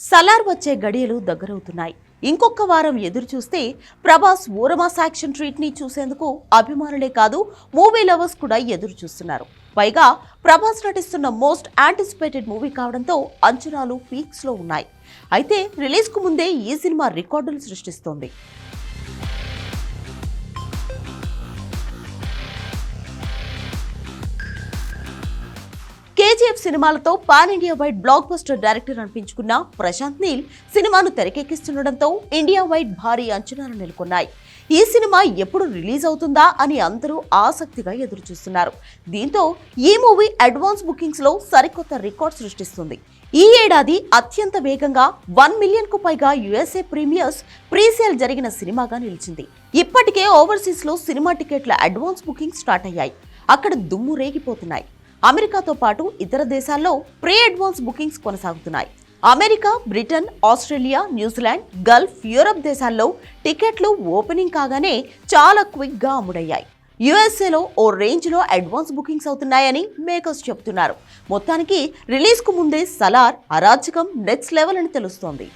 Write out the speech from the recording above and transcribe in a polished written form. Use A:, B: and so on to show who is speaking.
A: సలార్ వచ్చే గడియలు దగ్గరవుతున్నాయి. ఇంకొక వారం ఎదురు చూస్తే ప్రభాస్ ఊరమాస్ యాక్షన్ ట్రీట్ ని చూసేందుకు అభిమానులే కాదు మూవీ లవర్స్ కూడా ఎదురు చూస్తున్నారు. పైగా ప్రభాస్ నటిస్తున్న మోస్ట్ యాంటిసిపేటెడ్ మూవీ కావడంతో అంచనాలు పీక్స్ లో ఉన్నాయి. అయితే రిలీజ్ కు ముందే ఈ సినిమా రికార్డులు సృష్టిస్తోంది. కేజీఎఫ్ సినిమాలతో pan India wide blockbuster director అనిపించుకున్న ప్రశాంత్ నీల్ సినిమాను తెరకెక్కిస్తుండటంతో ఇండియా వైడ్ భారీ అంచనాలు నెలకొన్నాయి. ఈ సినిమా ఎప్పుడు రిలీజ్ అవుతుందా అని అందరూ ఆసక్తిగా ఎదురుచూస్తున్నారు. దీంతో ఈ మూవీ అడ్వాన్స్ బుకింగ్స్ లో సరికొత్త రికార్డ్ సృష్టిస్తుంది. ఈ ఏడాది అత్యంత వేగంగా 1 మిలియన్ కు పైగా యుఎస్ఏ ప్రీమియర్స్ ప్రీసేల్ జరిగిన సినిమాగా నిలిచింది. ఇప్పటికే ఓవర్సీస్ లో సినిమా టికెట్ల అడ్వాన్స్ బుకింగ్ స్టార్ట్ అయ్యాయి. అక్కడ దుమ్ము రేగిపోతున్నాయి. అమెరికాతో పాటు ఇతర దేశాల్లో ప్రీ అడ్వాన్స్ బుకింగ్స్ కొనసాగుతున్నాయి. America, Britain, Australia, New Zealand, Gulf, Europe దేశాల్లో టికెట్లు ఓపెనింగ్ కాగానే చాలా క్విక్ గా అమ్ముడయ్యాయి. యుఎస్ఏలో ఓ రేంజ్ లో అడ్వాన్స్ బుకింగ్స్ అవుతున్నాయని మేకర్స్ చెబుతున్నారు. మొత్తానికి రిలీజ్ కు ముందే సలార్ అరాచకం నెక్స్ట్ లెవెల్ అని తెలుస్తోంది.